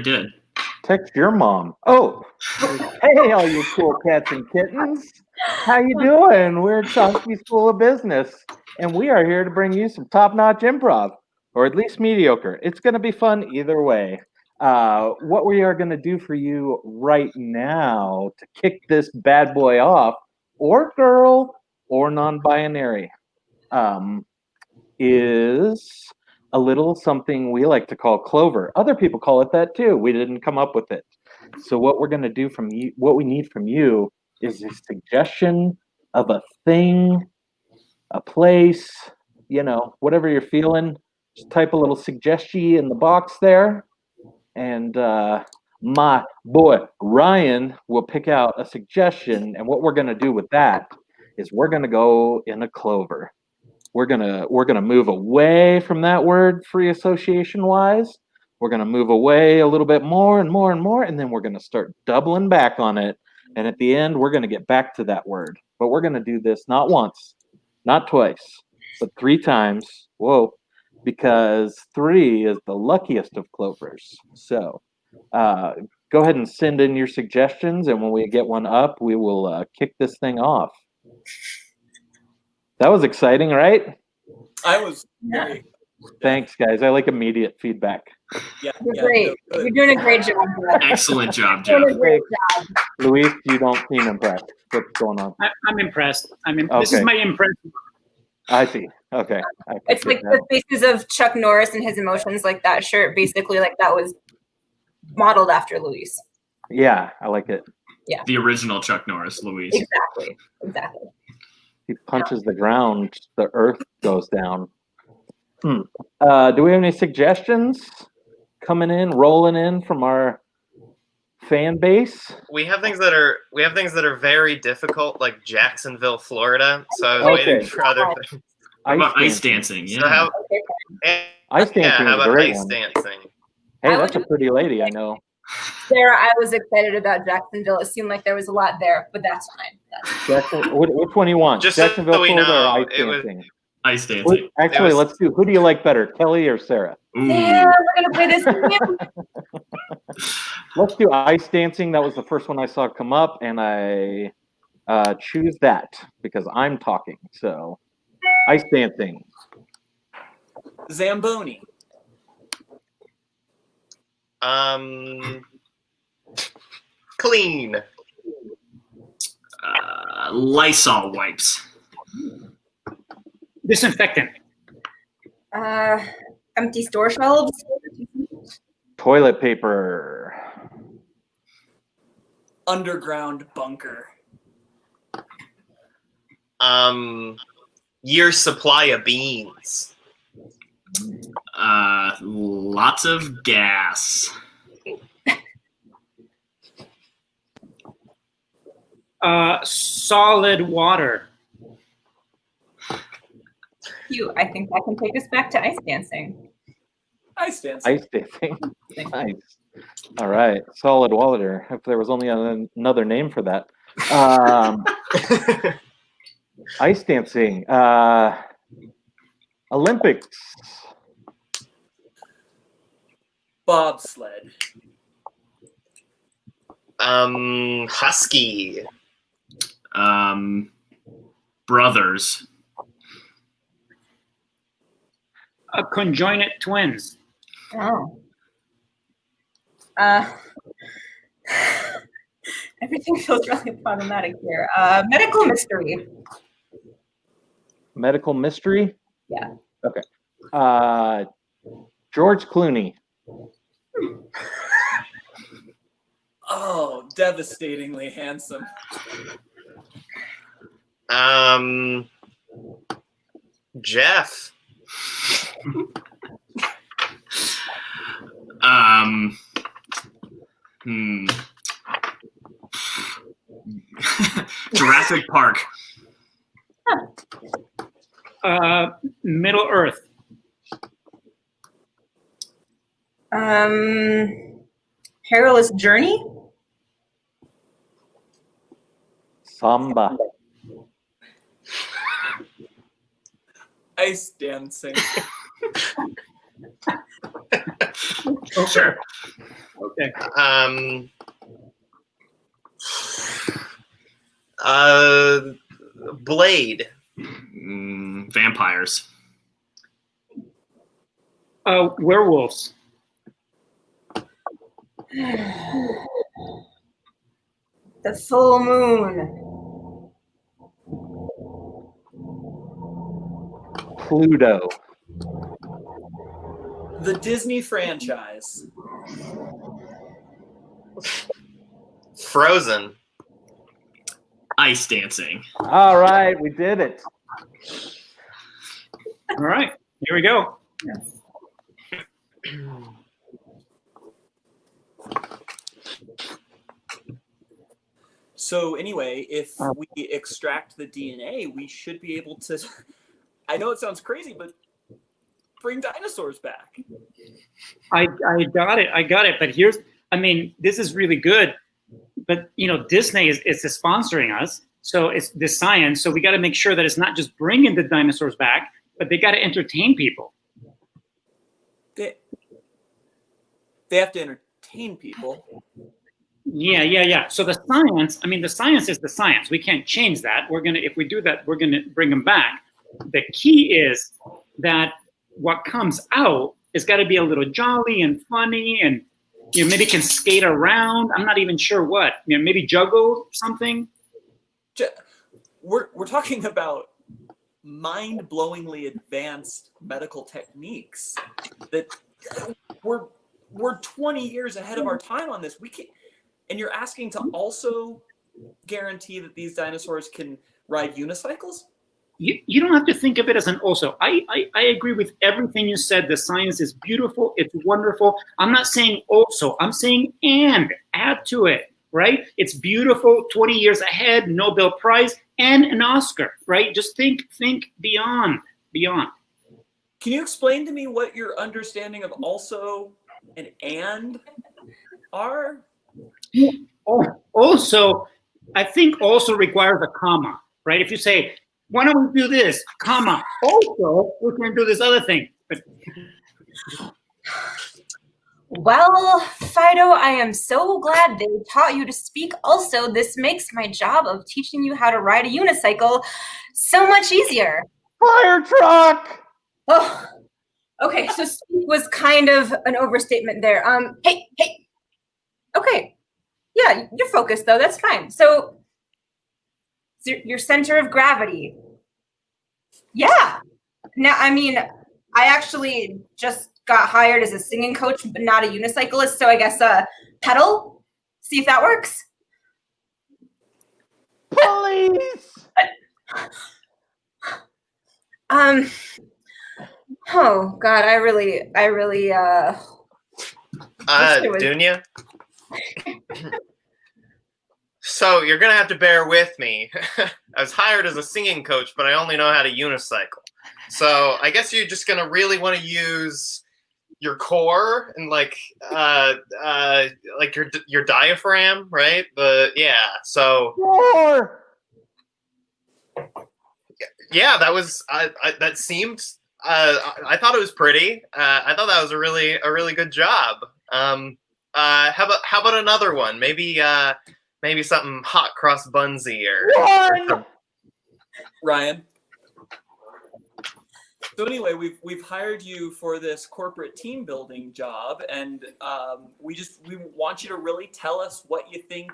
did. Text your mom. Oh, hey, all you cool cats and kittens. How you doing? We're at Chomsky School of Business, and we are here to bring you some top-notch improv, or at least mediocre. It's going to be fun either way. What we are going to do for you right now to kick this bad boy off, or girl, or non-binary, is a little something we like to call clover. Other people call it that too. We didn't come up with it. So what we're going to do from you, what we need from you is a suggestion of a thing, a place, whatever you're feeling. Just type a little suggestion in the box there. And my boy Ryan will pick out a suggestion. And what we're going to do with that is we're going to go in a clover. We're gonna move away from that word free association wise. We're gonna move away a little bit more and more and more, and then we're gonna start doubling back on it. And at the end, we're gonna get back to that word. But we're gonna do this not once, not twice, but 3 times. Whoa, because 3 is the luckiest of clovers. So go ahead and send in your suggestions, and when we get one up, we will kick this thing off. That was exciting, right? I was very. Thanks, guys. I like immediate feedback. You're great. You're doing a great job. Excellent job, Jeff. You're doing a great job. Luis, you don't seem impressed. What's going on? I'm impressed. Okay. This is my impression. I see. Okay. It's like the faces of Chuck Norris and his emotions, like that shirt, basically, like that was modeled after Luis. Yeah, I like it. Yeah. The original Chuck Norris, Luis. Exactly. He punches the ground, the earth goes down. Do we have any suggestions coming in, rolling in from our fan base? We have things that are very difficult, like Jacksonville, Florida. So I was waiting for other things. How about ice dancing? Yeah. So ice dancing how is about a great ice one. dancing? Hey, that's a pretty lady, I know. Sarah, I was excited about Jacksonville. It seemed like there was a lot there, but that's fine. Which one do you want? Just Jacksonville, so we Florida, know, or ice it was- dancing? Ice dancing. Actually, let's do. Who do you like better, Kelly or Sarah? Yeah, we're gonna play this game. Let's do ice dancing. That was the first one I saw come up, and I choose that because I'm talking. So, ice dancing. Zamboni. Clean. Lysol wipes. Disinfectant. Empty store shelves. Toilet paper. Underground bunker. Year's supply of beans. Lots of gas. Solid water. I think that can take us back to ice dancing. Ice dancing. Ice dancing. Nice. All right. Solid water. If there was only another name for that. Ice dancing. Olympics. Bobsled. Husky. Brothers. Conjoined twins. Oh. Everything feels really problematic here. Medical mystery. Medical mystery. Yeah. Okay. George Clooney. Oh, devastatingly handsome. Jeff. Jurassic Park. Middle Earth. Perilous journey. Samba. Ice dancing. Sure. Okay. Blade. Vampires. Werewolves. The full moon. Pluto. The Disney franchise. Frozen. Ice dancing. All right, we did it. All right. Here we go. So anyway, if we extract the DNA, we should be able to. I know it sounds crazy, but bring dinosaurs back. I got it. But this is really good. But Disney is sponsoring us, so it's the science. So we got to make sure that it's not just bringing the dinosaurs back, but they got to entertain people. They have to entertain people. Yeah. So the science is the science. We can't change that. If we do that, we're gonna bring them back. The key is that what comes out has got to be a little jolly and funny, and maybe can skate around. I'm not even sure what. Maybe juggle something. We're talking about mind-blowingly advanced medical techniques that we're 20 years ahead of our time on this. We can't, and you're asking to also guarantee that these dinosaurs can ride unicycles? You don't have to think of it as an also. I agree with everything you said. The science is beautiful. It's wonderful. I'm not saying also. I'm saying and add to it, right? It's beautiful, 20 years ahead, Nobel Prize, and an Oscar, right? Just think beyond. Can you explain to me what your understanding of also and are? Also, I think also requires a comma, right? If you say, why don't we do this, comma, also, we can do this other thing. But Well, Fido, I am so glad they taught you to speak also. This makes my job of teaching you how to ride a unicycle so much easier. Fire truck! Oh, okay, so speak was kind of an overstatement there. Hey. Okay, yeah, you're focused though, that's fine. So, your center of gravity. Yeah. Now, I actually just got hired as a singing coach, but not a unicyclist. So I guess pedal. See if that works. Police! Oh God, I really. Dunya? So you're gonna have to bear with me. I was hired as a singing coach, but I only know how to unicycle. So I guess you're just gonna really want to use your core and like your diaphragm, right? So Roar! yeah, that was that seemed. I thought it was pretty. I thought that was a really good job. How about another one? Maybe something hot cross bunsy or Ryan. So anyway, we've hired you for this corporate team building job, and we want you to really tell us what you think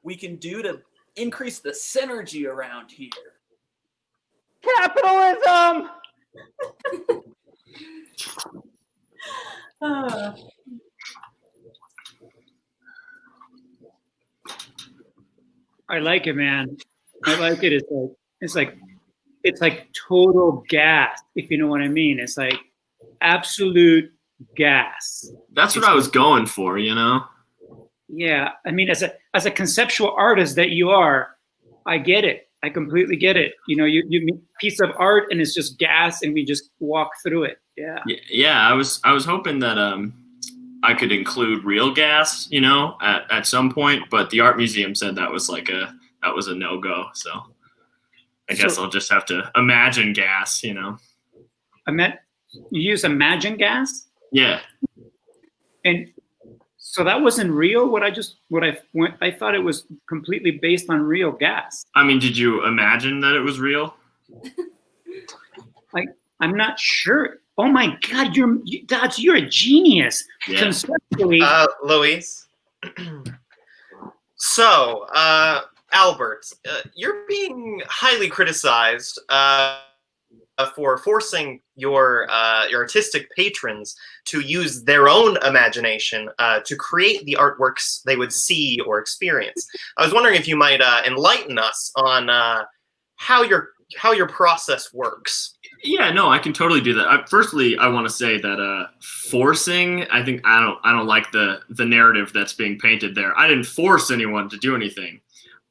we can do to increase the synergy around here. Capitalism! I like it, man. I like it. It's like total gas, if you know what I mean. It's like absolute gas. That's what I was going for, Yeah, as a conceptual artist that you are, I get it. I completely get it. You piece of art and it's just gas, and we just walk through it. Yeah. Yeah, I was hoping that I could include real gas, at some point, but the art museum said that was a no-go. So I guess I'll just have to imagine gas, You use imagine gas, Yeah. and so that wasn't real. I thought it was completely based on real gas. I mean, did you imagine that it was real? I'm not sure. Oh my God, Dodge, you're a genius. Yeah. Conceptually, Luis. So, Albert, you're being highly criticized for forcing your artistic patrons to use their own imagination to create the artworks they would see or experience. I was wondering if you might enlighten us on how your process works. Yeah, no, I can totally do that. Firstly, I want to say that forcing, I don't like the narrative that's being painted there. I didn't force anyone to do anything.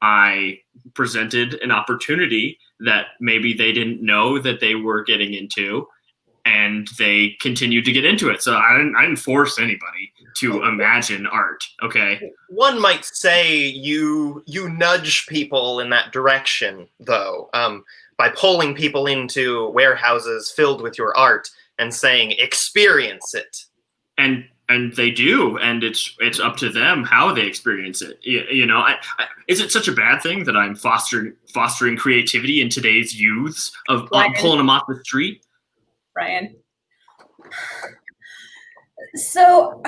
I presented an opportunity that maybe they didn't know that they were getting into, and they continued to get into it. So I didn't force anybody to imagine art. Okay. One might say you nudge people in that direction, though, by pulling people into warehouses filled with your art and saying, experience it. And they do, and it's up to them how they experience it. You know, is it such a bad thing that I'm fostering creativity in today's youths of pulling them off the street? Brian. So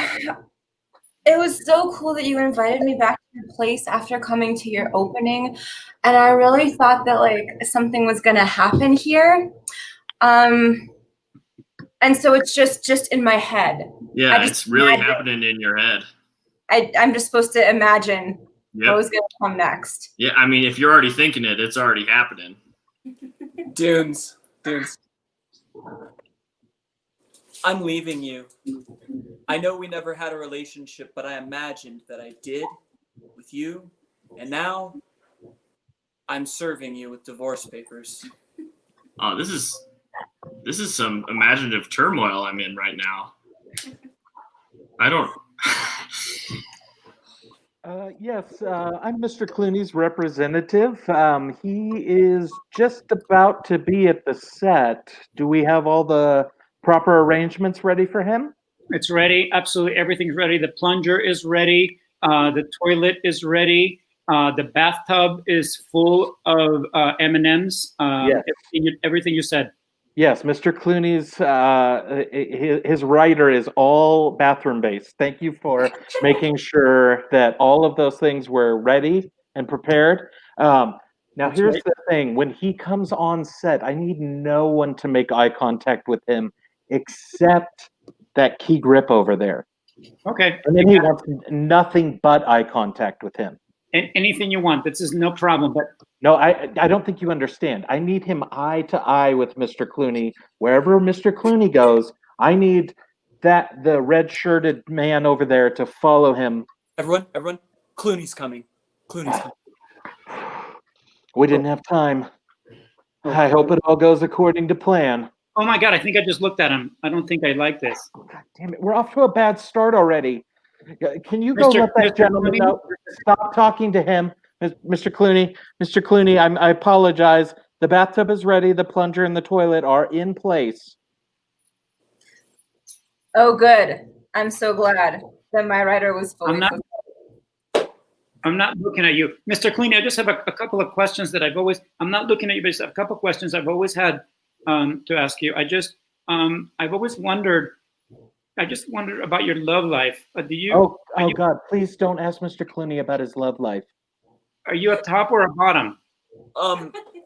it was so cool that you invited me back to your place after coming to your opening, and I really thought that like something was gonna happen here. And so it's just in my head. Yeah, it's really happening in your head. I'm just supposed to imagine what was gonna come next. Yeah, I mean, if you're already thinking it, it's already happening. Dunes. I'm leaving you. I know we never had a relationship, but I imagined that I did with you, and now I'm serving you with divorce papers. Oh, this is some imaginative turmoil I'm in right now. I don't. Yes, I'm Mr. Clooney's representative. He is just about to be at the set. Do we have all the proper arrangements ready for him? it's ready. Absolutely everything's ready. The plunger is ready. The toilet is ready. The bathtub is full of M&Ms. Yes. Everything you said. Yes, Mr. Clooney's his writer is all bathroom based. Thank you for making sure that all of those things were ready and prepared. Now, That's here's right. the thing: when he comes on set, I need no one to make eye contact with him except that key grip over there. Okay. And then he wants nothing but eye contact with him. Anything you want. This is no problem. But No, I don't think you understand. I need him eye to eye with Mr. Clooney. Wherever Mr. Clooney goes, I need the red-shirted man over there to follow him. Everyone, Clooney's coming. Clooney's coming. We didn't have time. I hope it all goes according to plan. oh my God, I think I just looked at him. I don't think I like this. God damn it, we're off to a bad start already. Can you go let that gentleman know? Stop talking to him, Mr. Clooney. Mr. Clooney, I apologize. The bathtub is ready. The plunger and the toilet are in place. Oh, good. I'm so glad that my writer was fully. I'm not looking at you. Mr. Clooney, I just have a couple of questions that I'm not looking at you, but just a couple of questions I've always had to ask you. I've always wondered about your love life. Oh God, please don't ask Mr. Clooney about his love life. Are you a top or a bottom?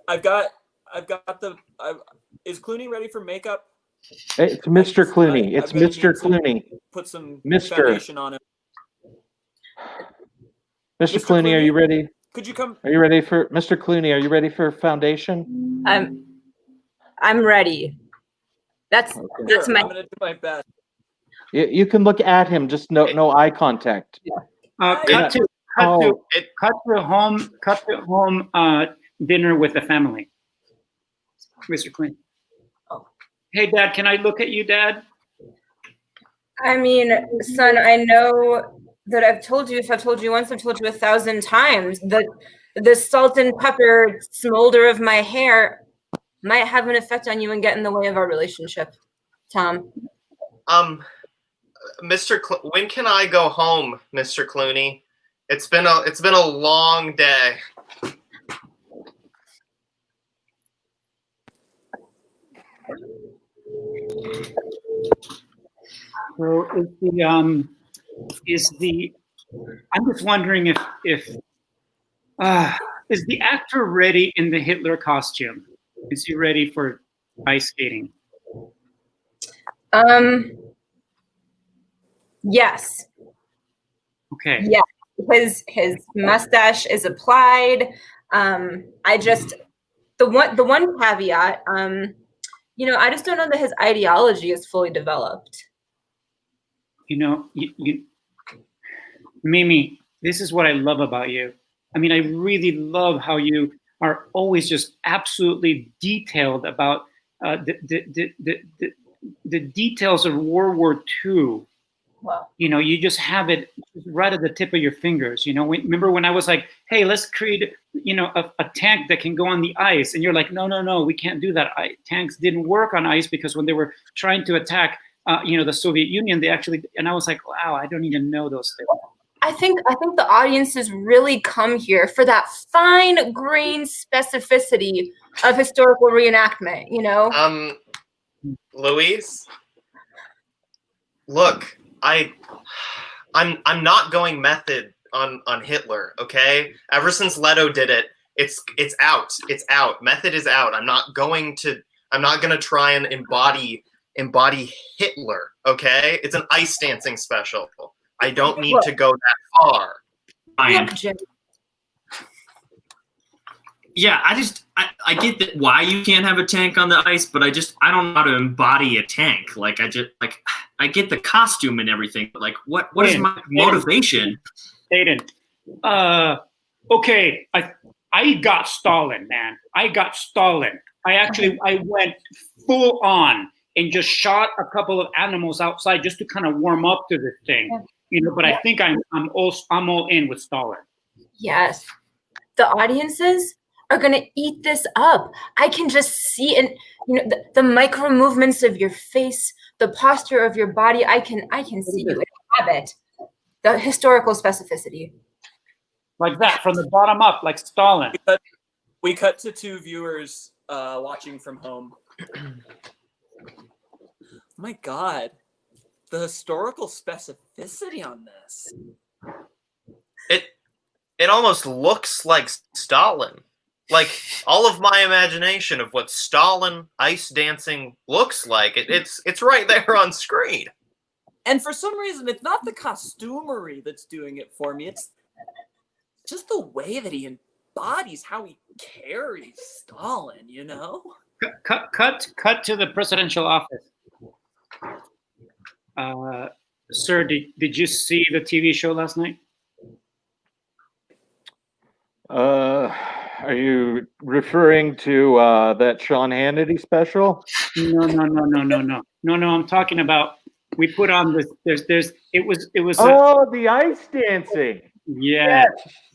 I've got the. Is Clooney ready for makeup? It's Mr. Clooney. It's Mr. Clooney. Put some Mr. foundation on him. Mr. Clooney, are you ready? Could you come? Are you ready for Mr. Clooney? Are you ready for foundation? I'm ready. That's Here, my. I'm gonna do my best. You can look at him, just no eye contact. Cut to home dinner with the family. Mr. Clooney. Oh. Hey, Dad, can I look at you, Dad? I mean, son, I know that I've told you. If I've told you once, I've told you 1,000 times. The salt and pepper smolder of my hair might have an effect on you and get in the way of our relationship. Tom. When can I go home, Mr. Clooney? It's been a long day. So I'm just wondering if is the actor ready in the Hitler costume? Is he ready for ice skating? Yes. Okay. Yeah. His mustache is applied. The one caveat, I just don't know that his ideology is fully developed. Mimi, this is what I love about you. I mean, I really love how you are always just absolutely detailed about the details of World War II. Wow. You just have it right at the tip of your fingers. Remember when I was like, hey, let's create, a tank that can go on the ice. And you're like, no, we can't do that. Tanks didn't work on ice because when they were trying to attack, the Soviet Union, and I was like, wow, I don't even know those things. I think the audiences really come here for that fine grained specificity of historical reenactment, Louise, look, I'm not going method on Hitler, okay? Ever since Leto did it, it's out. It's out. Method is out. I'm not gonna try and embody Hitler, okay? It's an ice dancing special. I don't need to go that far. Yeah, I get that why you can't have a tank on the ice, but I don't know how to embody a tank. I get the costume and everything, but what is my motivation? Aiden, okay, I got Stalin, man. I got Stalin. I went full on and just shot a couple of animals outside just to kind of warm up to this thing. But I think I'm all in with Stalin. Yes. The audiences are going to eat this up. I can just see the micro movements of your face, the posture of your body. I can see you inhabit the historical specificity. Like that, from the bottom up, like Stalin. We cut to two viewers watching from home. My God, the historical specificity on this. It almost looks like Stalin. Like all of my imagination of what Stalin ice dancing looks like, it's right there on screen. And for some reason, it's not the costumery that's doing it for me. It's just the way that he embodies how he carries Stalin, Cut to the presidential office. Sir, did you see the TV show last night? Are you referring to that Sean Hannity special? No. I'm talking about, we put on this. It was. The ice dancing. Yeah. Yes,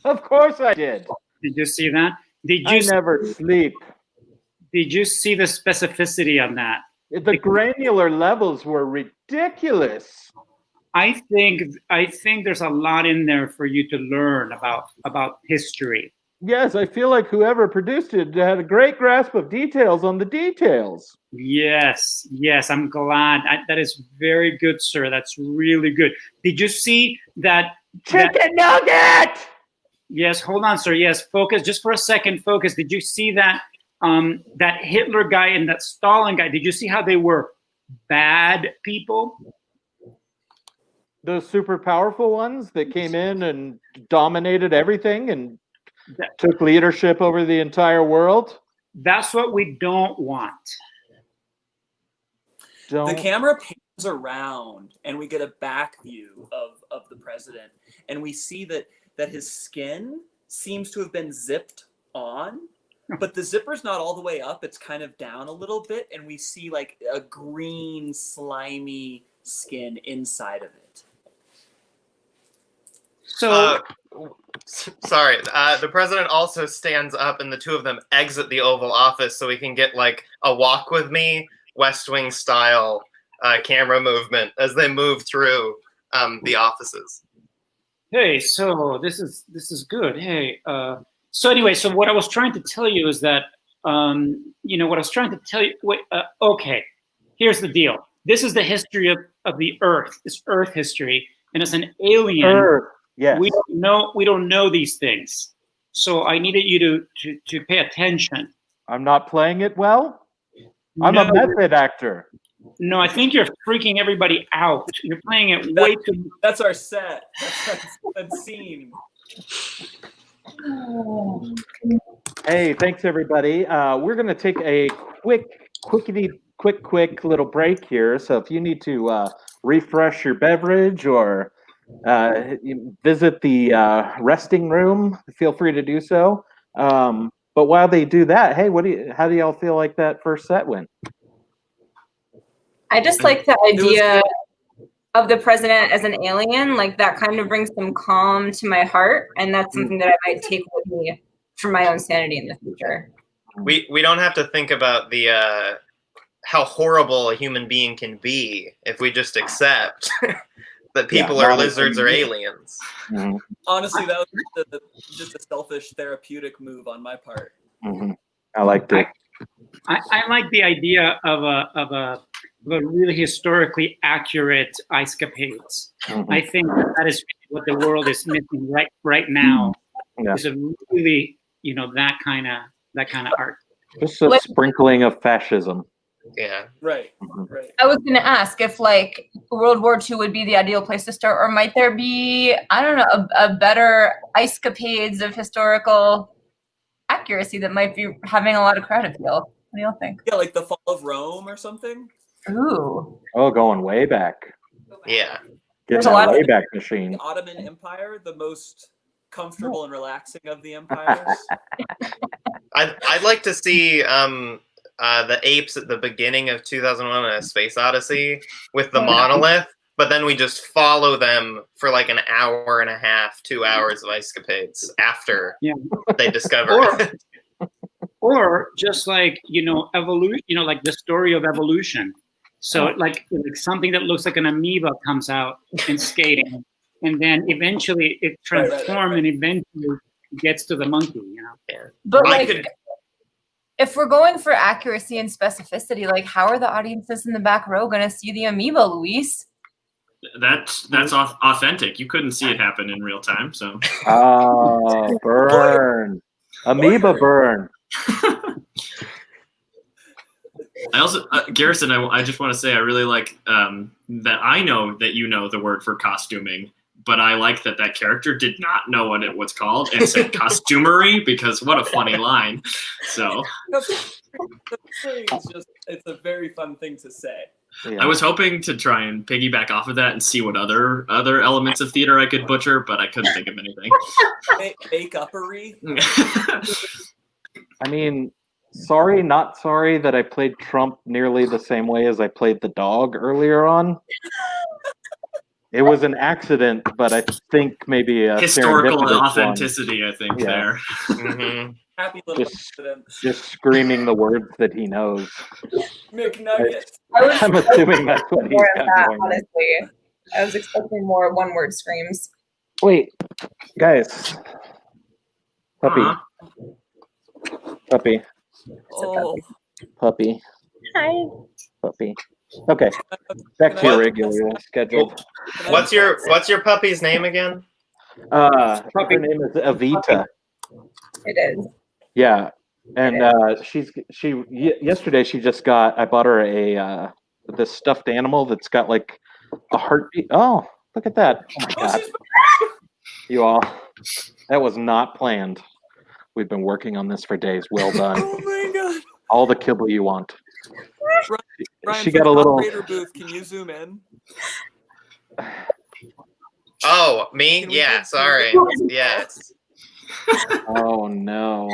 of course I did. Did you see that? I never sleep. Did you see the specificity on that? The granular levels were ridiculous. I think there's a lot in there for you to learn about history. Yes, I feel like whoever produced it had a great grasp of details on the details. Yes, I'm glad. That is very good, sir. That's really good. Did you see that chicken nugget? Yes, hold on, sir. Yes, focus just for a second. Focus. Did you see that that Hitler guy and that Stalin guy? Did you see how they were bad people? Those super powerful ones that came in and dominated everything and took leadership over the entire world. That's what we don't want. The camera pans around and we get a back view of the president, and we see that his skin seems to have been zipped on, but the zipper's not all the way up. It's kind of down a little bit, and we see like a green, slimy skin inside of it. So, sorry. The president also stands up, and the two of them exit the Oval Office so we can get like a walk with me, West Wing style, camera movement as they move through the offices. Hey, so this is good. Hey, so anyway, so what I was trying to tell you is that, what I was trying to tell you. Wait, okay, here's the deal. This is the history of the Earth. It's Earth history, and as an alien, Earth. Yes. we don't know these things. So I needed you to pay attention. I'm not playing it well. I'm a method actor. No, I think you're freaking everybody out. You're playing it way too. That's our set. That's scene. Hey, thanks everybody. We're going to take a quick little break here. So if you need to refresh your beverage or visit the resting room, feel free to do so. But while they do that, hey, how do y'all feel like that first set went? I just like the idea of the president as an alien. Like that kind of brings some calm to my heart, and that's something that I might take with me for my own sanity in the future. We don't have to think about the how horrible a human being can be if we just accept that people are lizards or aliens. Mm-hmm. Honestly, that was just a selfish therapeutic move on my part. Mm-hmm. I liked it. I like the idea of a really historically accurate ice capades. Mm-hmm. I think that is what the world is missing right now. Yeah. Is a really that kind of art. Just a sprinkling of fascism. Yeah. Right. Mm-hmm. Right. I was going to ask if like World War II would be the ideal place to start, or might there be, I don't know, a better ice capades of historical accuracy that might be having a lot of crowd appeal? What do y'all think? Yeah, like the fall of Rome or something. Ooh. Oh, going way back. Yeah. Get There's a lot that of- Wayback Machine. The Ottoman Empire, the most comfortable and relaxing of the empires. I'd like to see the apes at the beginning of 2001: A Space Odyssey with the monolith, but then we just follow them for like an hour and a half, 2 hours of ice capades after they discover it. Or just like evolution, like the story of evolution. So like something that looks like an amoeba comes out and skating, and then eventually it transforms and eventually gets to the monkey. Yeah. But I like, could- if we're going for accuracy and specificity, like how are the audiences in the back row going to see the amoeba, Luis? That's authentic. You couldn't see it happen in real time, so. Oh, burn. Amoeba burn. I also, Garrison, I just want to say I really like that I know that you know the word for costuming, but I like that character did not know what it was called and said costumery, because what a funny line. So It's a very fun thing to say. Yeah. I was hoping to try and piggyback off of that and see what other elements of theater I could butcher, but I couldn't think of anything. Make-uppery. I mean, sorry, not sorry that I played Trump nearly the same way as I played the dog earlier on. It was an accident, but I think maybe a Historical serendipitous authenticity, I think, Yeah. there. Mm-hmm. Happy little Just- incidents. Just screaming the words that he knows. McNuggets. I'm assuming that's what he's More of got that, going on. honestly. I was expecting more one-word screams. Wait, guys. Puppy, Uh-huh. puppy, Oh, puppy, Hi. puppy. Okay, back to your regularly scheduled. What's your puppy's name again? Her name is Evita. It is. Yeah, and yesterday she just got. I bought her this stuffed animal that's got like a heartbeat. Oh, look at that! Oh my god, you all. That was not planned. We've been working on this for days. Well done. oh my god. All the kibble you want. Ryan, She from got a the little. operator booth. Can you zoom in? Oh, me? Can we Yeah, get- sorry. Yes. Oh no.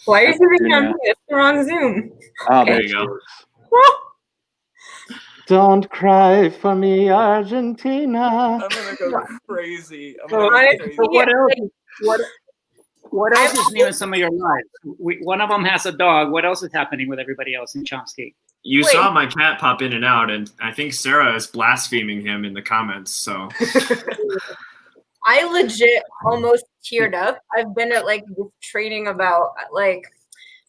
Why are you zooming on Yeah. me? It's the wrong Zoom. Oh, There you go. Don't cry for me, Argentina. I'm gonna go crazy. I'm So, gonna go Honestly, crazy. So what else is new in some of your lives? One of them has a dog. What else is happening with everybody else in Chomsky? You Wait. saw my cat pop in and out, and I think Sarah is blaspheming him in the comments. So I legit almost teared up. I've been at like this training about like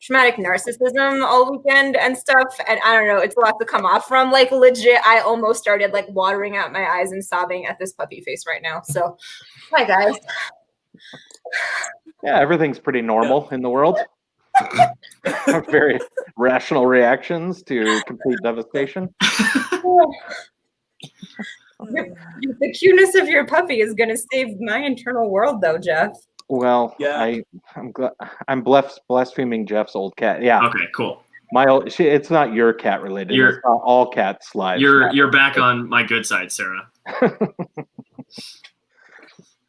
traumatic narcissism all weekend and stuff, and I don't know, it's a lot to come off from. Like legit, I almost started like watering out my eyes and sobbing at this puppy face right now. So, hi guys. Yeah, everything's pretty normal in the world. Very rational reactions to complete devastation. The cuteness of your puppy is going to save my internal world, though, Jeff. Well, Yeah. I'm blaspheming Jeff's old cat. Yeah, okay, cool. It's not your cat related. You're- It's not all cats' lives. You're back on my good side, Sarah.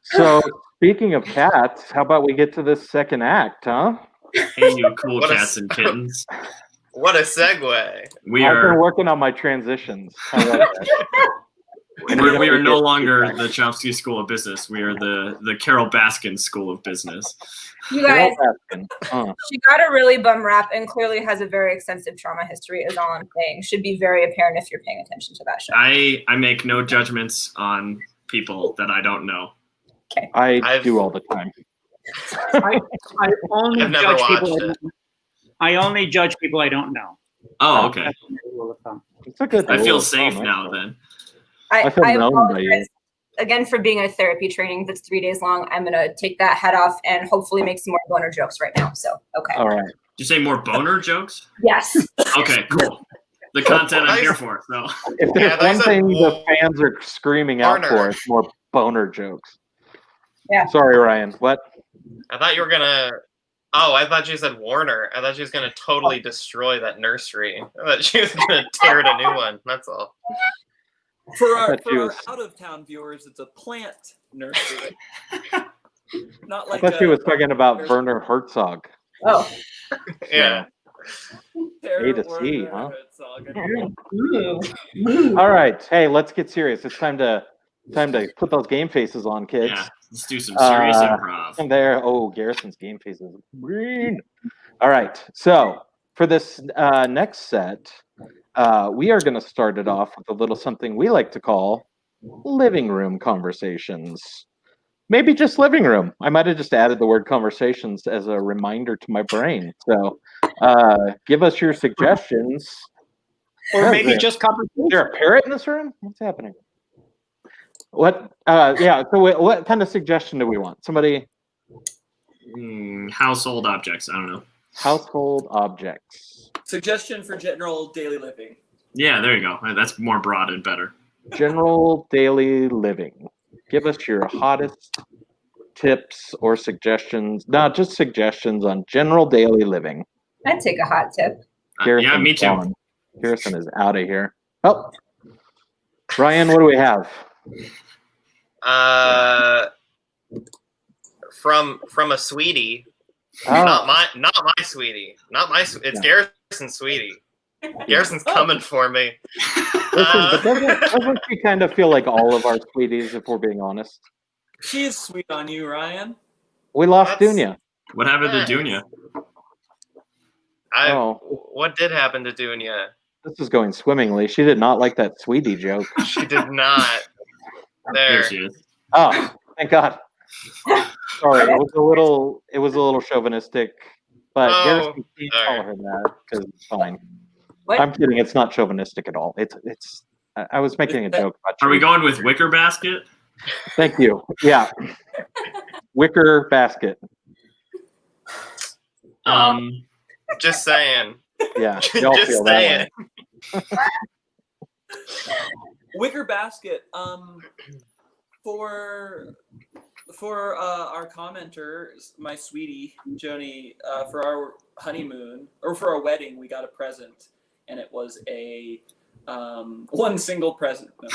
So, speaking of cats, how about we get to this second act, huh? Hey, you cool What a cats and kittens. What a segue. We I've been are working on my transitions. I like that. we are no longer the Chomsky School of Business. We are the Carol Baskin School of Business. You guys, Huh. she got a really bum rap and clearly has a very extensive trauma history, is all I'm saying. Should be very apparent if you're paying attention to that show. I make no judgments on people that I don't know. I do all the time. I only I've never judge people. watched it. I only judge people I don't know. Oh, okay. That's my rule of thumb. It's a good I rule feel of safe thumb, now actually. then. I feel known by you. apologize again for being in a therapy training that's 3 days long. I'm going to take that head off and hopefully make some more boner jokes right now. So, okay. All right. Did you say more boner jokes? Yes. Okay, cool. The content I'm here for. So If there's they one said thing the Warner. fans are screaming out for, it's more boner jokes. Yeah. Sorry, Ryan. What? I thought you were gonna. Oh, I thought you said Warner. I thought she was gonna totally destroy that nursery. I thought she was gonna tear it a new one. That's all. For I our, thought she was- out of town viewers, it's a plant nursery. Not I like thought she was talking about Werner Herzog. Oh. Yeah. A to C, huh? Ooh. All right. Hey, let's get serious. It's time to put those game faces on, kids. yeah, let's do some serious improv. And there. Oh, Garrison's game faces. Green. All right. So for this next set, we are going to start it off with a little something we like to call living room conversations. Maybe just living room. I might have just added the word conversations as a reminder to my brain. So give us your suggestions. Or maybe Is just there conversation. a parrot in this room? What's happening? What? Yeah. So what kind of suggestion do we want? Somebody Household objects. I don't know. household objects, Suggestion for general daily living. Yeah, there you go. That's more broad and better. general daily living. Give us your hottest tips or suggestions. Not just suggestions on general daily living. I'd take a hot tip. Yeah, me too. gone. Garrison is out of here. Oh, Ryan, what do we have? From a sweetie. Oh, Not my sweetie. It's Garrison's sweetie. Garrison's coming for me. listen, but doesn't she kind of feel like all of our sweeties, if we're being honest? She is sweet on you, Ryan. We lost That's- Dunya. What happened Nice. to Dunya? What did happen to Dunya? This is going swimmingly. She did not like that sweetie joke. She did not. There There. she is. Oh, thank God. Sorry, it was a little chauvinistic, but Oh, Garrison can't sorry. call her that because it's fine. What? I'm kidding. It's not chauvinistic at all. It's. I was making a joke about. Are we you. going with wicker basket? Thank you. Yeah. Wicker basket. Just saying. Yeah. Y'all Just feel that saying. way. Wicker basket. For our commenter, my sweetie Joni, for our honeymoon or for our wedding, we got a present, and it was a one single present. No.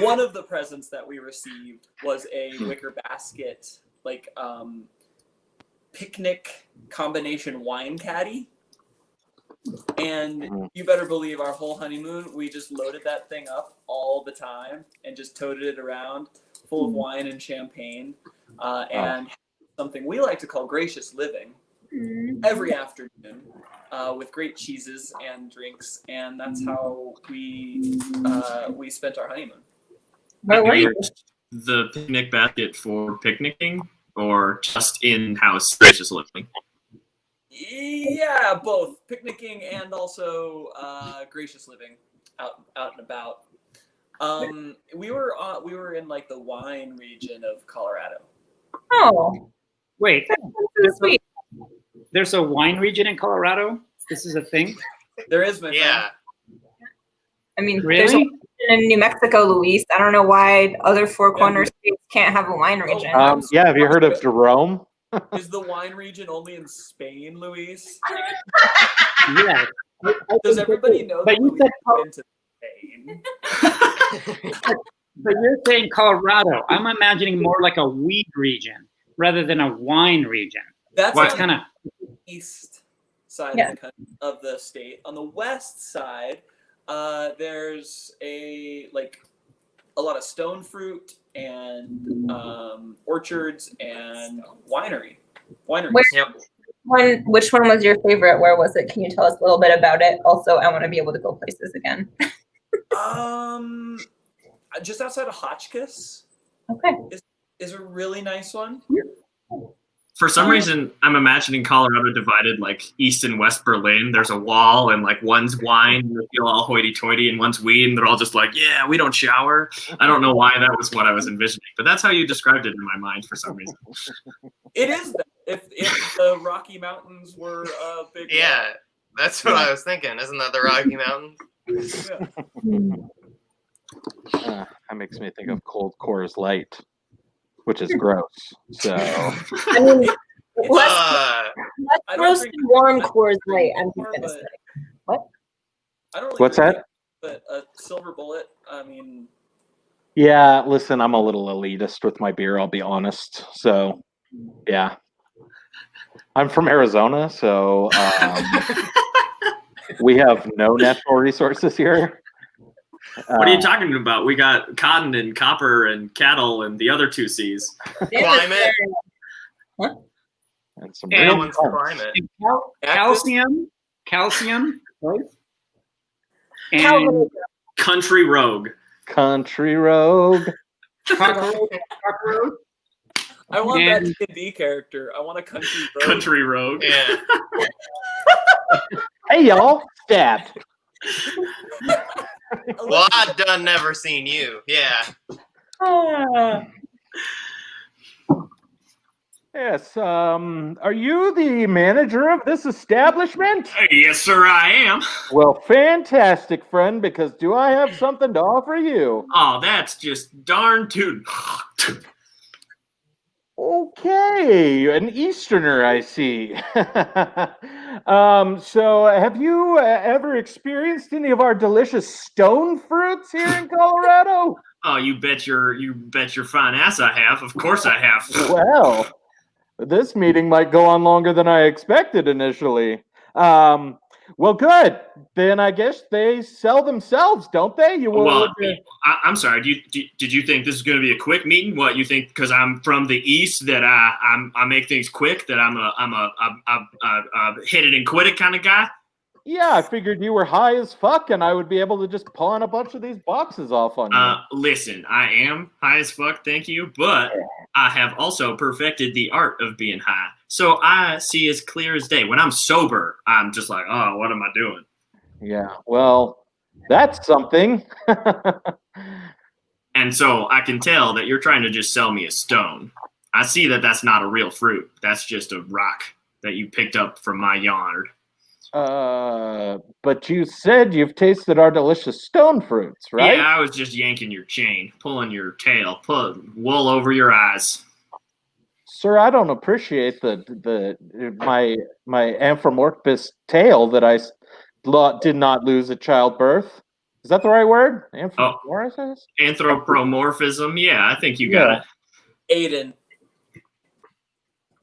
One of the presents that we received was a wicker basket, like picnic combination wine caddy. And you better believe our whole honeymoon, we just loaded that thing up all the time and just toted it around full of wine and champagne. And something we like to call gracious living, every afternoon with great cheeses and drinks, and that's how we spent our honeymoon. Where were you? The picnic basket for picnicking, or just in-house gracious living? Yeah, both picnicking and also gracious living out and about. We were in like the wine region of Colorado. Oh, Wait, that's so sweet. there's a wine region in Colorado? This is a thing? There is, my friend. Yeah. I mean, there's Really? a in New Mexico, Luis. I don't know why other Four Corners states can't have a wine region. Yeah, have you heard of Jerome? Is the wine region only in Spain, Luis? Yeah. Does everybody know But that you we said went to Spain? But you're saying Colorado. I'm imagining more like a weed region rather than a wine region. That's What on kind of the east side Yeah. of the country, of the state. On the west side, there's a lot of stone fruit and orchards and wineries. Where- Yep. Which one was your favorite? Where was it? Can you tell us a little bit about it? Also, I want to be able to go places again. Just outside of Hotchkiss Okay. is a really nice one. For some reason, I'm imagining Colorado divided like East and West Berlin. There's a wall, and like one's wine, and they feel all hoity-toity, and one's weed, and they're all just like, yeah, we don't shower. I don't know why that was what I was envisioning, but that's how you described it in my mind for some reason. It is that. If the Rocky Mountains were a big Yeah. That's what I was thinking. Isn't that the Rocky Mountains? yeah. That makes me think of cold Coors Light, which is gross. So I mean, let's I don't roast drink- and warm I don't Coors drink Light. I'm anymore, just gonna but- say. I don't really What's drink that? it, but a silver bullet. I mean, yeah, listen, I'm a little elitist with my beer, I'll be honest. So yeah. I'm from Arizona, so we have no natural resources here. What are you talking about? We got cotton and copper and cattle and the other two C's. Climate. And some And real One's fun. climate. calcium, right? And Calvin, Country rogue. Country rogue. cockroach. I want And- that D&D character. I want a country road. Country rogue. Yeah. Hey y'all, stabbed. Well, I done never seen you. Yeah. Yes, are you the manager of this establishment? Yes, sir, I am. Well, fantastic, friend, because do I have something to offer you? Oh, that's just darn too. Okay, an Easterner, I see. So have you ever experienced any of our delicious stone fruits here in Colorado? Oh, you bet your fine ass I have. Of course I have. Well, this meeting might go on longer than I expected initially. Well, good. Then I guess they sell themselves, don't they? You will. Well, I'm sorry. Did you think this is going to be a quick meeting? What you think? Because I'm from the east, that I make things quick. That I'm a hit it and quit it kind of guy. Yeah, I figured you were high as fuck, and I would be able to just pawn a bunch of these boxes off on you. Listen, I am high as fuck, thank you, but I have also perfected the art of being high. So I see as clear as day. When I'm sober, I'm just like, oh, what am I doing? Yeah, well, that's something. And so I can tell that you're trying to just sell me a stone. I see that that's not a real fruit. That's just a rock that you picked up from my yard. But you said you've tasted our delicious stone fruits, right? Yeah, I was just yanking your chain, pulling your tail, pulling wool over your eyes. Sir, I don't appreciate my amphimorphous tail that I did not lose at childbirth. Is that the right word? Amphimorphous? Anthropomorphism, yeah, I think you got it. Aiden.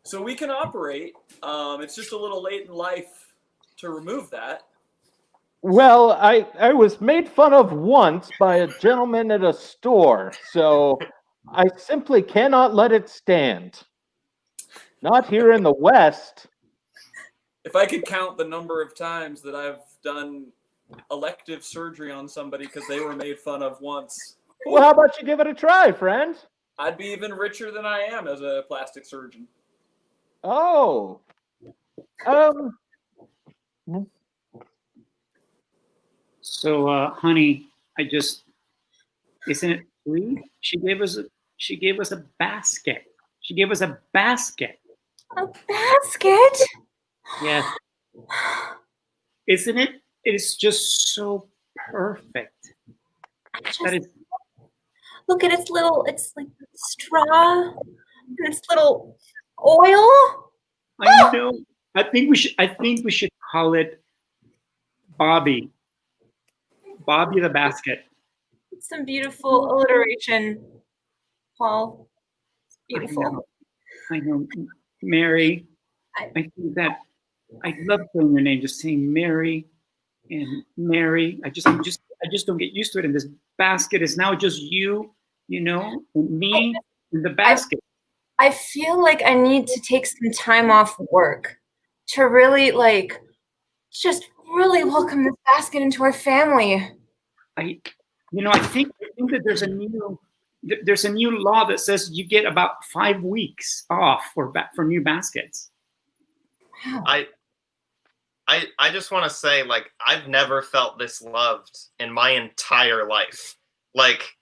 So we can operate. It's just a little late in life to remove that. Well, I was made fun of once by a gentleman at a store, so I simply cannot let it stand. Not here in the West. If I could count the number of times that I've done elective surgery on somebody because they were made fun of once, Well, how about you give it a try, friend? I'd be even richer than I am as a plastic surgeon. Oh. So, honey, isn't it sweet? She gave us a basket. She gave us a basket. A basket? Yes. Isn't it? It is just so perfect. That is. Look at its little, it's like straw and its little oil. I know. I think we should call it Bobby. Bobby the basket. It's some beautiful alliteration, Paul. It's beautiful. I know. Mary. I think that I love saying your name, just saying Mary and Mary. I just don't get used to it. And this basket is now just you, and me in the basket. I feel like I need to take some time off work to really just really welcome this basket into our family. I think that there's a new law that says you get about 5 weeks off for new baskets. Wow. I just want to say, like, I've never felt this loved in my entire life. Like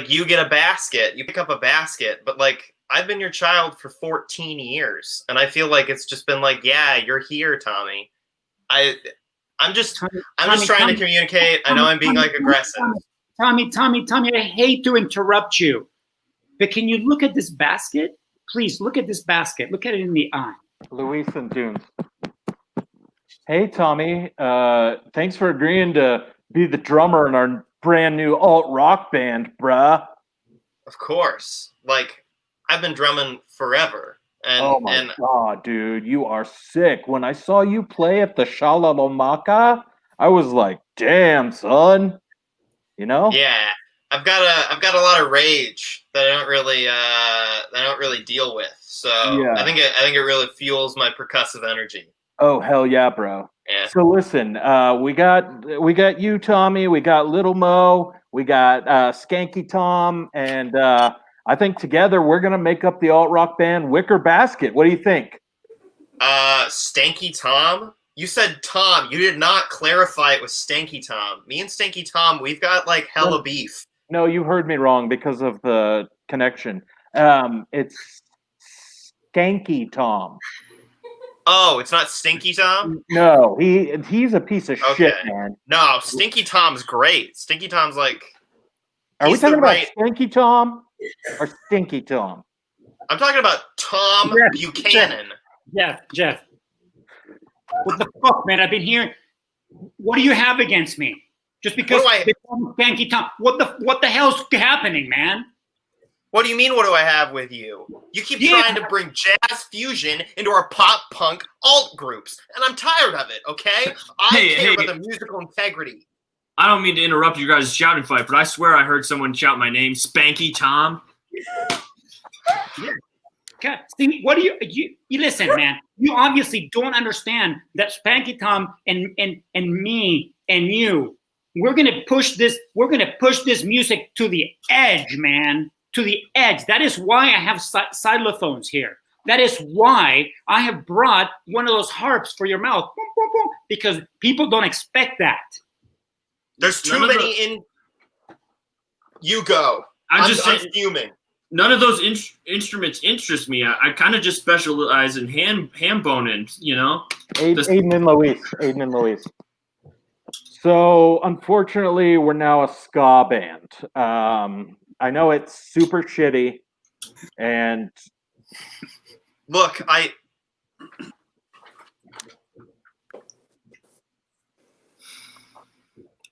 you get a basket, you pick up a basket, but like I've been your child for 14 years, and I feel like it's just been like, yeah, you're here, Tommy. I'm just trying to communicate. I know I'm being like aggressive. Tommy, I hate to interrupt you, but can you look at this basket? Please look at this basket. Look at it in the eye. Luis and Dunes. Hey, Tommy. Thanks for agreeing to be the drummer in our brand new alt rock band, bruh. Of course. Like, I've been drumming forever. And, oh my God, dude, you are sick. When I saw you play at the Shalalomaka, I was like, damn, son. Yeah. I've got a lot of rage that I don't really deal with. So yeah. I think it really fuels my percussive energy. Oh, hell yeah, bro. Yeah. So listen, we got you, Tommy, we got Little Mo, we got Skanky Tom, and I think together we're gonna make up the alt rock band Wicker Basket. What do you think? Stanky Tom? You said Tom. You did not clarify it was Stanky Tom. Me and Stanky Tom, we've got like hella beef. No, you heard me wrong because of the connection. It's Skanky Tom. Oh, it's not Stinky Tom? No, he's a piece of shit, man. No, Stinky Tom's great. Stinky Tom's like... Are we talking about Stinky Tom or Stinky Tom? I'm talking about Tom Buchanan. Jeff. What the fuck, man? I've been hearing... What do you have against me? Just because they call me Stinky Tom. What the hell's happening, man? What do you mean, what do I have with you? You keep trying to bring jazz fusion into our pop-punk alt groups, and I'm tired of it, okay? I care about the musical integrity. I don't mean to interrupt you guys' shouting fight, but I swear I heard someone shout my name, Spanky Tom. God, see, what do you listen, man? You obviously don't understand that Spanky Tom and me and you, we're gonna push this music to the edge, man. To the edge. That is why I have xylophones here. That is why I have brought one of those harps for your mouth. Boom, boom, boom, because people don't expect that. There's too many in... You go. I'm fuming. None of those instruments interest me. I kind of just specialize in ham boning, Aiden and Luis. So, unfortunately, we're now a ska band. I know it's super shitty, and look, I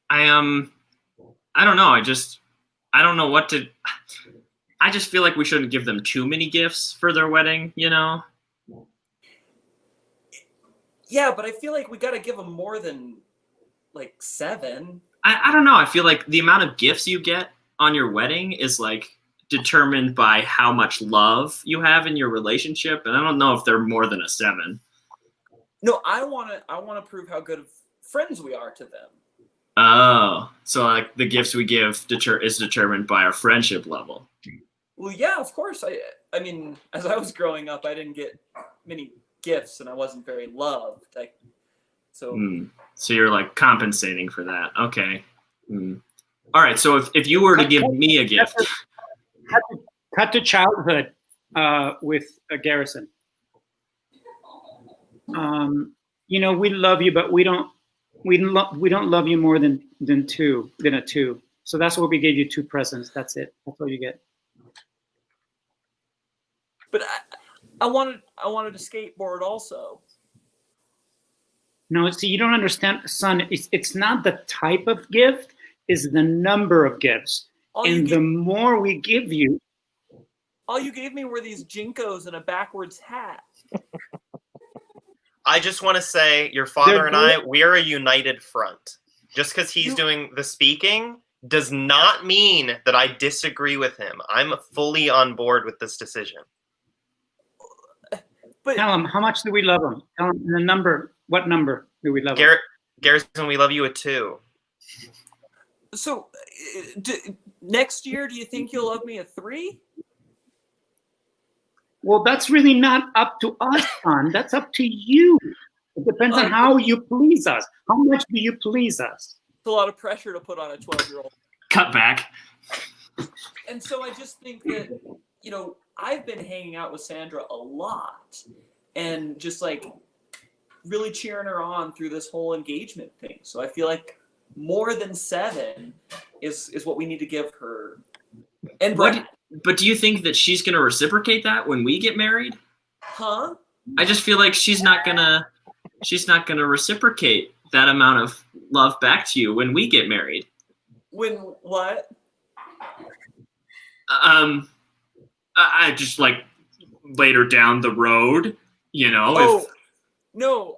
don't know. I don't know what to. I just feel like we shouldn't give them too many gifts for their wedding, Yeah, but I feel like we got to give them more than like 7. I don't know. I feel like the amount of gifts you get on your wedding is like determined by how much love you have in your relationship, and I don't know if they're more than a 7. No, I wanna prove how good of friends we are to them. Oh, so like the gifts we give is determined by our friendship level. Well, yeah, of course. I mean, as I was growing up, I didn't get many gifts, and I wasn't very loved. So So you're like compensating for that. Okay. All right. So if you were to give me a gift, cut to childhood with Garrison. We love you, but we don't love you more than a two. So that's why we gave you 2 presents. That's it. That's all you get. But I wanted a skateboard also. No, see, you don't understand, son. It's not the type of gift; it's the number of gifts. And the more we give you, all you gave me were these Jinkos and a backwards hat. I just want to say, your father and I, we are a united front. Just because he's doing the speaking does not mean that I disagree with him. I'm fully on board with this decision. But tell him, how much do we love him? Tell him the number. What number do we love him? Garrison, we love you a 2. So, next year, do you think you'll love me a 3? Well, that's really not up to us, son. That's up to you. It depends on how you please us. How much do you please us? It's a lot of pressure to put on a 12-year-old. Cut back. And so I just think that, I've been hanging out with Sandra a lot and just like really cheering her on through this whole engagement thing. So I feel like more than 7 is what we need to give her. And Brad. But do you think that she's going to reciprocate that when we get married? Huh? I just feel like she's not gonna reciprocate that amount of love back to you when we get married. When what? I just like later down the road, Oh, no.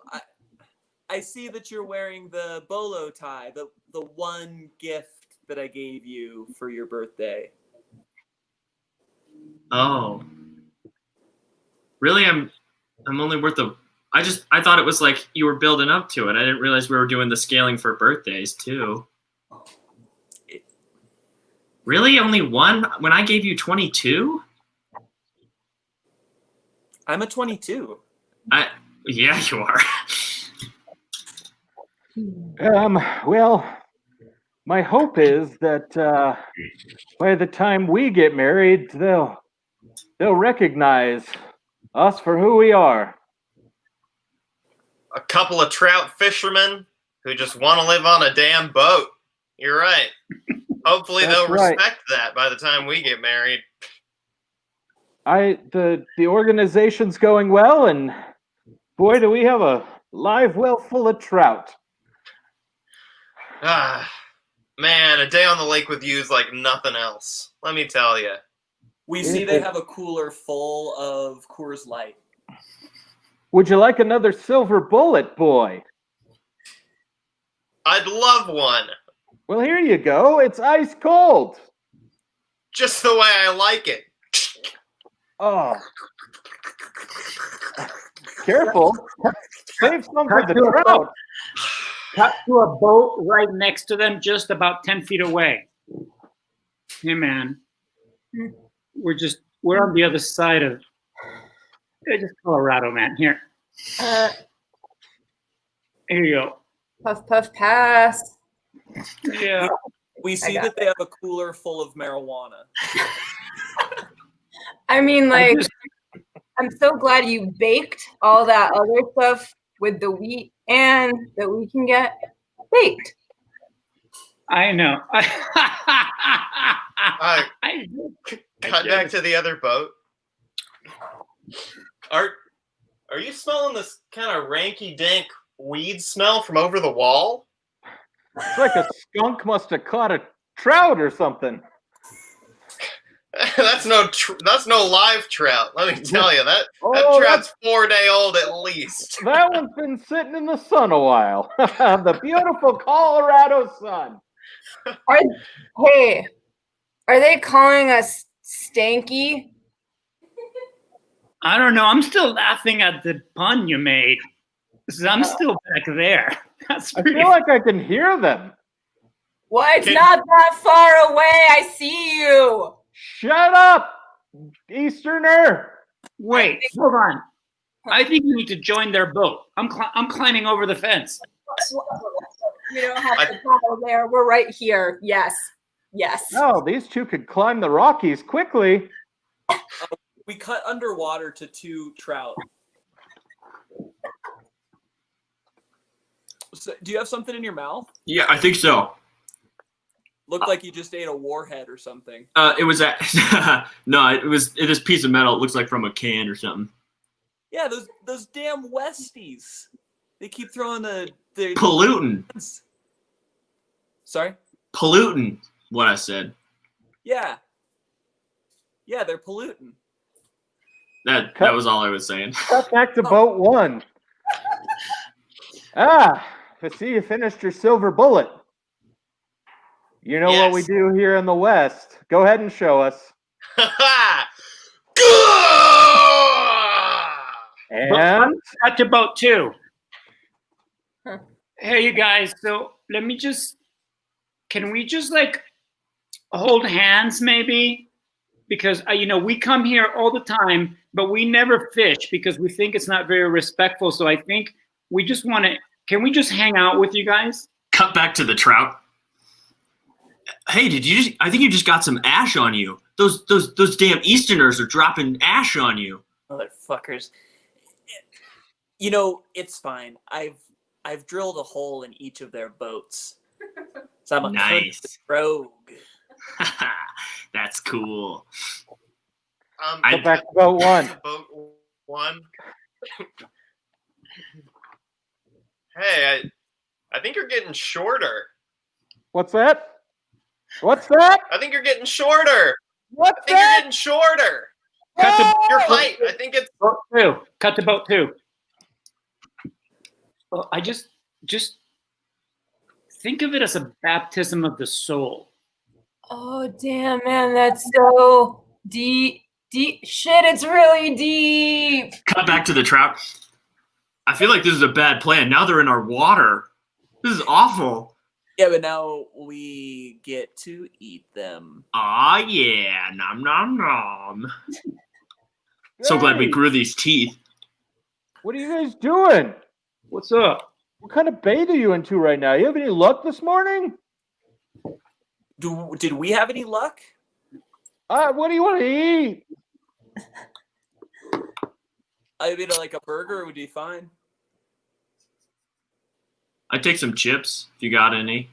I see that you're wearing the bolo tie, the one gift that I gave you for your birthday. Oh, really? I'm only worth I thought it was like you were building up to it. I didn't realize we were doing the scaling for birthdays too. Really? Only one? When I gave you 22? I'm a 22. Yeah, you are. Well, my hope is that by the time we get married, they'll recognize us for who we are. A couple of trout fishermen who just want to live on a damn boat. You're right. Hopefully they'll respect that by the time we get married. The organization's going well, and boy, do we have a live well full of trout. Man, a day on the lake with you is like nothing else. Let me tell you. We see they have a cooler full of Coors Light. Would you like another silver bullet, boy? I'd love one. Well, here you go. It's ice cold. Just the way I like it. Oh. Careful. Save some for the trout. Cut to a boat right next to them, just about 10 feet away. Hey, man. We're on the other side of just Colorado, man. Here. Here you go. Puff, puff, pass. Yeah. We see that they have a cooler full of marijuana. I mean, like, I'm so glad you baked all that other stuff with the wheat and that we can get baked. I know. Cut back to the other boat. Are you smelling this kind of ranky-dank weed smell from over the wall? It's like a skunk must have caught a trout or something. That's no live trout. Let me tell you that trout's 4-day-old at least. That one's been sitting in the sun a while. The beautiful Colorado sun. Are they calling us stanky? I don't know. I'm still laughing at the pun you made. I'm still back there. That's I pretty. feel like I can hear them. Well, it's Can- not that far away. I see you. Shut up, Easterner. Wait, hold on. I think you need to join their boat. I'm climbing over the fence. You don't have to go there. We're right here. Yes. Yes. No, these two could climb the Rockies quickly. We cut underwater to 2 trout. So, do you have something in your mouth? Yeah, I think so. Looked like you just ate a warhead or something. It was no, it was this piece of metal. It looks like from a can or something. Yeah, those damn Westies. They keep throwing the Polluting. Sorry? Polluting. What I said. Yeah. Yeah, they're polluting. That was all I was saying. Cut back to boat 1. I see you finished your silver bullet. You know what we Yes. do here in the West. Go ahead and show us. And Cut to boat 2. Huh. Hey, you guys. So can we just like hold hands maybe? Because we come here all the time, but we never fish because we think it's not very respectful. So I think we just want to. Can we just hang out with you guys? Cut back to the trout. Hey, I think you just got some ash on you. Those damn Easterners are dropping ash on you. Motherfuckers. It's fine. I've drilled a hole in each of their boats. So I'm a Nice. cursed rogue. That's cool. go back to boat 1. Boat 1. Hey, I think you're getting shorter. What's that? What's that? I think you're getting shorter. What's I think you're that? getting shorter. Cut to Your height. I think it's. boat 2. Cut to boat 2. Well, I just think of it as a baptism of the soul. Oh, damn, man. That's so deep. Shit, it's really deep. Cut back to the trout. I feel like this is a bad plan. Now they're in our water. This is awful. Yeah, but now we get to eat them. Aw, yeah. Nom, nom, nom. So glad we Hey, grew these teeth. What are you guys doing? What's up? What kind of bait are you into right now? You have any luck this morning? Did we have any luck? What do you want to eat? I mean, like a burger would be fine. I'd take some chips if you got any.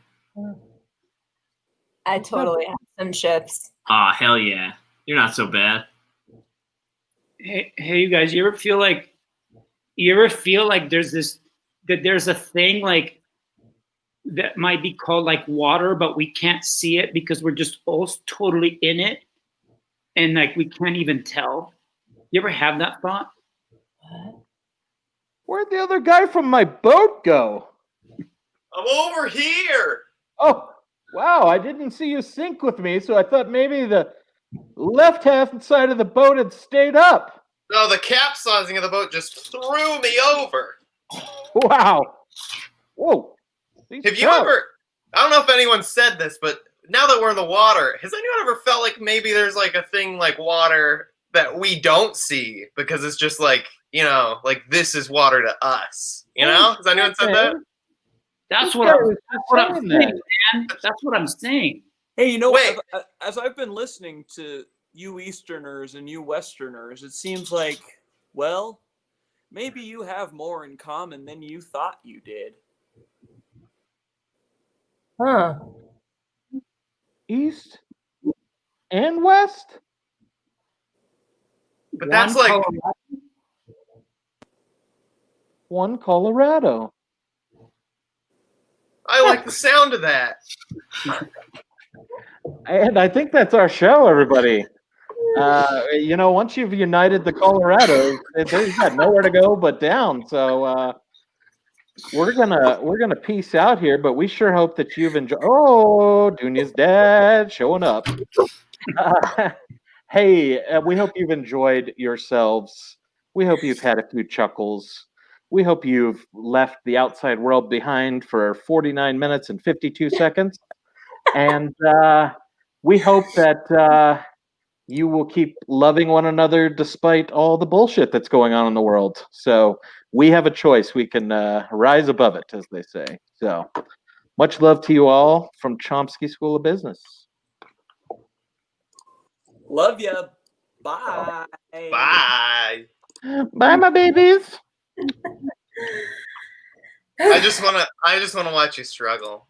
I totally have some chips. Aw, hell yeah. You're not so bad. Hey, you guys, you ever feel like there's a thing like that might be called like water, but we can't see it because we're just all totally in it, and like we can't even tell. You ever have that thought? Where'd the other guy from my boat go? I'm over here. Oh, wow. I didn't see you sink with me, so I thought maybe the left half side of the boat had stayed up. No, the capsizing of the boat just threw me over. Wow. Whoa. These Have you trout. ever? I don't know if anyone said this, but now that we're in the water, has anyone ever felt like maybe there's like a thing like water that we don't see because it's just like, like this is water to us? Has anyone said that? That's This what guy I'm was just saying, saying that. man. That's what I'm saying. Hey, Wait. as I've been listening to you Easterners and you Westerners, it seems like, well, maybe you have more in common than you thought you did. Huh. East and west? But that's like, One Colorado. I like the sound of that. And I think that's our show, everybody. Once you've united the Colorados, they've got nowhere to go but down. So we're gonna peace out here, but we sure hope that you've enjoyed. Oh, Dunya's dad showing up. Hey, we hope you've enjoyed yourselves. We hope you've had a few chuckles. We hope you've left the outside world behind for 49 minutes and 52 seconds. And we hope that you will keep loving one another despite all the bullshit that's going on in the world. So we have a choice. We can rise above it, as they say. So much love to you all from Chomsky School of Business. Love ya. Bye. Bye. Bye, my babies. I just wanna watch you struggle.